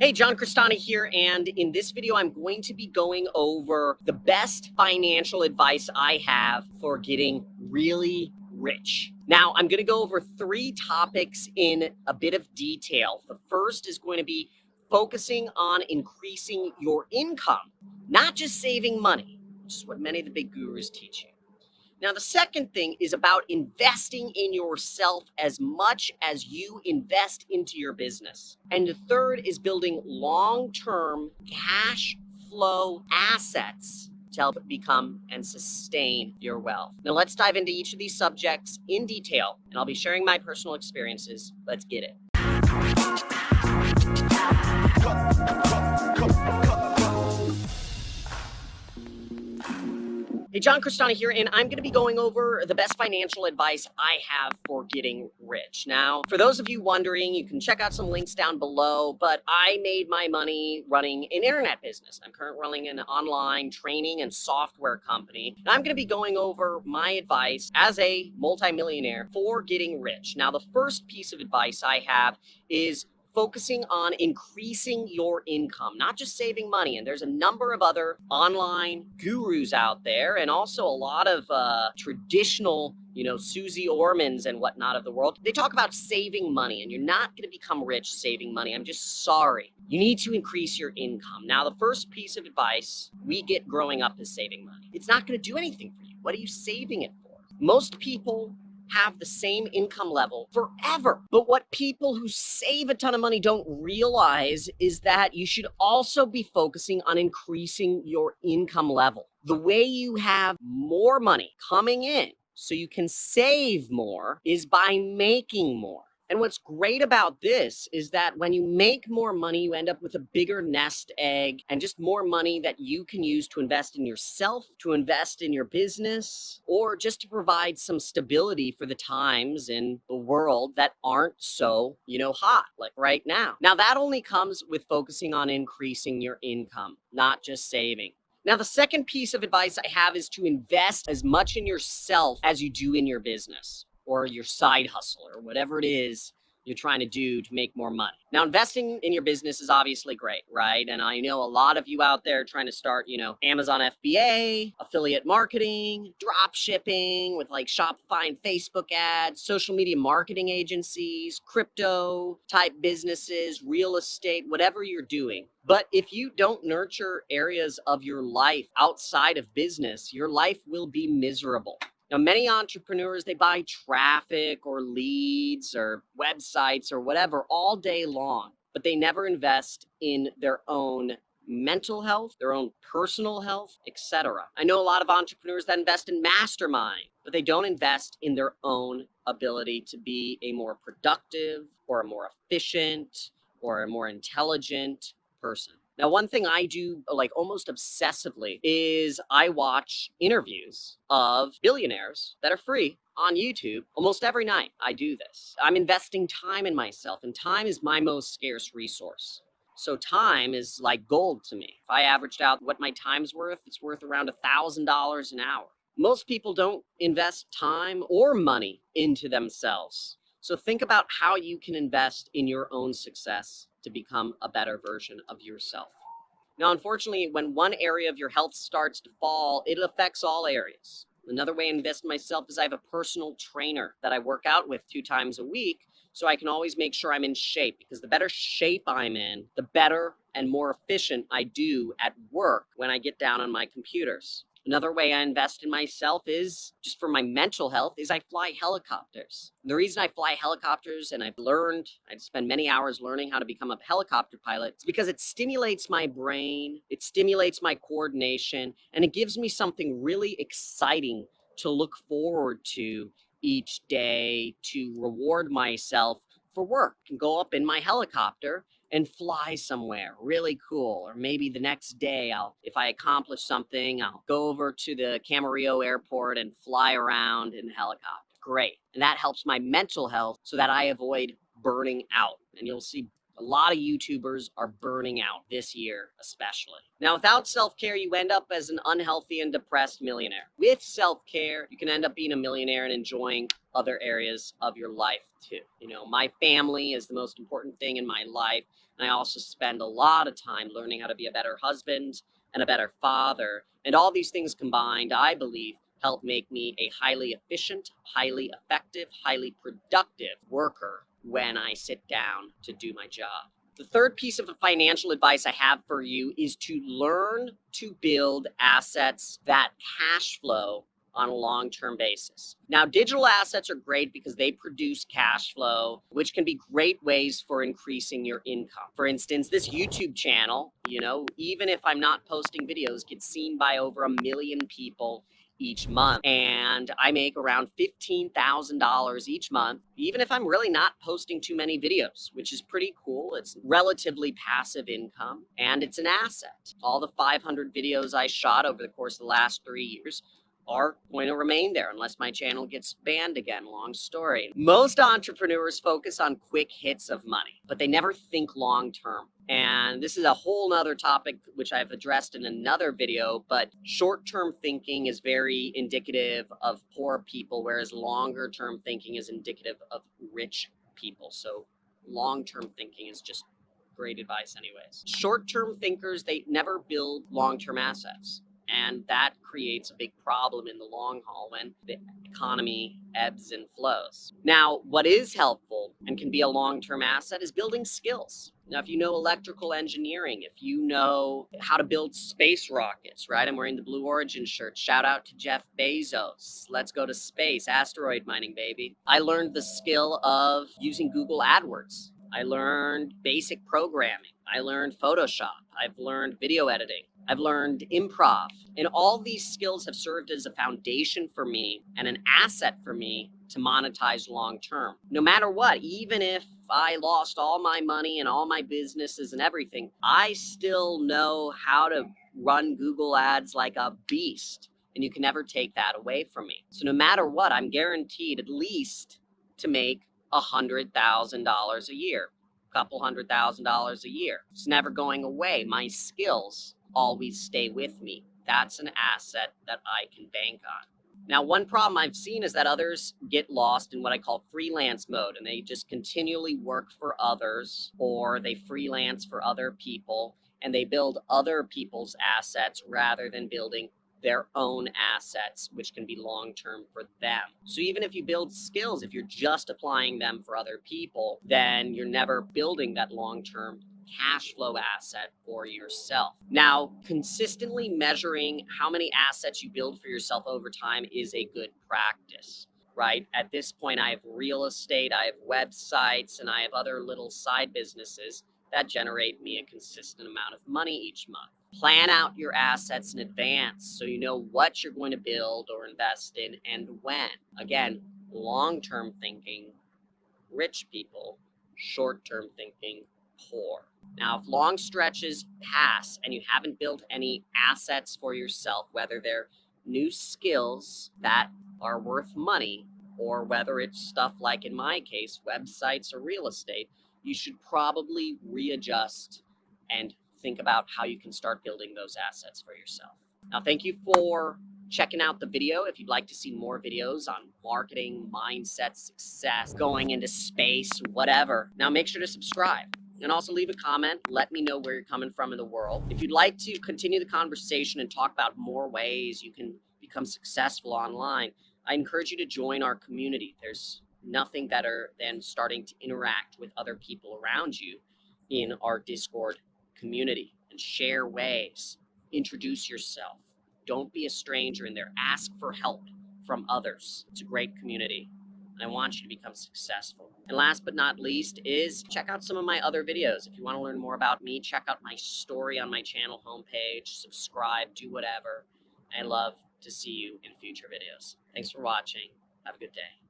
Hey, John Cristani here, and in this video, I'm going to be going over the best financial advice I have for getting really rich. Now, I'm going to go over three topics in a bit of detail. The first is going to be focusing on increasing your income, not just saving money, which is what many of the big gurus teach you. Now, the second thing is about investing in yourself as much as you invest into your business. And the third is building long-term cash flow assets to help become and sustain your wealth. Now, let's dive into each of these subjects in detail, and I'll be sharing my personal experiences. Let's get it. Hey, John Cristani here, and I'm going to be going over the best financial advice I have for getting rich. Now, for those of you wondering, you can check out some links down below, but I made my money running an internet business. I'm currently running an online training and software company, and I'm going to be going over my advice as a multimillionaire for getting rich. Now, the first piece of advice I have is focusing on increasing your income, not just saving money. And there's a number of other online gurus out there, and also a lot of traditional, Susie Ormans and whatnot of the world. They talk about saving money, and you're not going to become rich saving money. I'm just sorry. You need to increase your income. Now, the first piece of advice we get growing up is saving money. It's not going to do anything for you. What are you saving it for? Most people have the same income level forever. But what people who save a ton of money don't realize is that you should also be focusing on increasing your income level. The way you have more money coming in so you can save more is by making more. And what's great about this is that when you make more money, you end up with a bigger nest egg and just more money that you can use to invest in yourself, to invest in your business, or just to provide some stability for the times in the world that aren't so, hot like right now. Now, that only comes with focusing on increasing your income, not just saving. Now, the second piece of advice I have is to invest as much in yourself as you do in your business or your side hustle or whatever it is you're trying to do to make more money. Now, investing in your business is obviously great, right? And I know a lot of you out there trying to start, Amazon FBA, affiliate marketing, drop shipping with like Shopify and Facebook ads, social media marketing agencies, crypto type businesses, real estate, whatever you're doing. But if you don't nurture areas of your life outside of business, your life will be miserable. Now, many entrepreneurs, they buy traffic or leads or websites or whatever all day long, but they never invest in their own mental health, their own personal health, etc. I know a lot of entrepreneurs that invest in mastermind, but they don't invest in their own ability to be a more productive or a more efficient or a more intelligent person. Now, one thing I do like almost obsessively is I watch interviews of billionaires that are free on YouTube almost every night. I do this. I'm investing time in myself, and time is my most scarce resource. So time is like gold to me. If I averaged out what my time's worth, it's worth around $1,000 an hour. Most people don't invest time or money into themselves. So think about how you can invest in your own success to become a better version of yourself. Now, unfortunately, when one area of your health starts to fall, it affects all areas. Another way I invest in myself is I have a personal trainer that I work out with 2 times a week, so I can always make sure I'm in shape, because the better shape I'm in, the better and more efficient I do at work when I get down on my computers. Another way I invest in myself is just for my mental health is I fly helicopters. The reason I fly helicopters, and I spend many hours learning how to become a helicopter pilot, is because it stimulates my brain, it stimulates my coordination, and it gives me something really exciting to look forward to each day to reward myself for work. I can go up in my helicopter and fly somewhere really cool. Or maybe the next day, if I accomplish something, I'll go over to the Camarillo airport and fly around in a helicopter. Great. And that helps my mental health so that I avoid burning out. And you'll see A lot of YouTubers are burning out this year, especially. Now, without self-care, you end up as an unhealthy and depressed millionaire. With self-care, you can end up being a millionaire and enjoying other areas of your life too. You know, my family is the most important thing in my life. And I also spend a lot of time learning how to be a better husband and a better father. And all these things combined, I believe, help make me a highly efficient, highly effective, highly productive worker when I sit down to do my job. The third piece of financial advice I have for you is to learn to build assets that cash flow on a long-term basis. Now, digital assets are great because they produce cash flow, which can be great ways for increasing your income. For instance, this YouTube channel, even if I'm not posting videos, gets seen by over 1 million people each month, and I make around $15,000 each month, even if I'm really not posting too many videos, which is pretty cool. It's relatively passive income, and it's an asset. All the 500 videos I shot over the course of the last 3 years are going to remain there unless my channel gets banned again. Long story. Most entrepreneurs focus on quick hits of money, but they never think long term. And this is a whole nother topic which I've addressed in another video, but short-term thinking is very indicative of poor people, whereas longer-term thinking is indicative of rich people. So long-term thinking is just great advice anyways. Short-term thinkers, they never build long-term assets. And that creates a big problem in the long haul when the economy ebbs and flows. Now, what is helpful and can be a long-term asset is building skills. Now, if you know electrical engineering, if you know how to build space rockets, right? I'm wearing the Blue Origin shirt. Shout out to Jeff Bezos. Let's go to space. Asteroid mining, baby. I learned the skill of using Google AdWords. I learned basic programming. I learned Photoshop. I've learned video editing. I've learned improv. And all these skills have served as a foundation for me and an asset for me to monetize long term. No matter what, even if I lost all my money and all my businesses and everything, I still know how to run Google ads like a beast. And you can never take that away from me. So no matter what, I'm guaranteed at least to make $100,000 a year, a couple $100,000 a year. It's never going away. My skills always stay with me. That's an asset that I can bank on. Now, one problem I've seen is that others get lost in what I call freelance mode, and they just continually work for others, or they freelance for other people, and they build other people's assets rather than building their own assets, which can be long-term for them. So even if you build skills, if you're just applying them for other people, then you're never building that long-term cash flow asset for yourself. Now, consistently measuring how many assets you build for yourself over time is a good practice, right? At this point, I have real estate, I have websites, and I have other little side businesses that generate me a consistent amount of money each month. Plan out your assets in advance so you know what you're going to build or invest in and when. Again, long-term thinking, rich people, short-term thinking, poor. Now, if long stretches pass and you haven't built any assets for yourself, whether they're new skills that are worth money, or whether it's stuff like, in my case, websites or real estate, you should probably readjust and think about how you can start building those assets for yourself. Now, thank you for checking out the video. If you'd like to see more videos on marketing, mindset, success, going into space, whatever, now make sure to subscribe. And also leave a comment. Let me know where you're coming from in the world. If you'd like to continue the conversation and talk about more ways you can become successful online, I encourage you to join our community. There's nothing better than starting to interact with other people around you in our Discord community and share ways. Introduce yourself. Don't be a stranger in there. Ask for help from others. It's a great community. I want you to become successful. And last but not least is check out some of my other videos. If you want to learn more about me, check out my story on my channel homepage, subscribe, do whatever. I love to see you in future videos. Thanks for watching. Have a good day.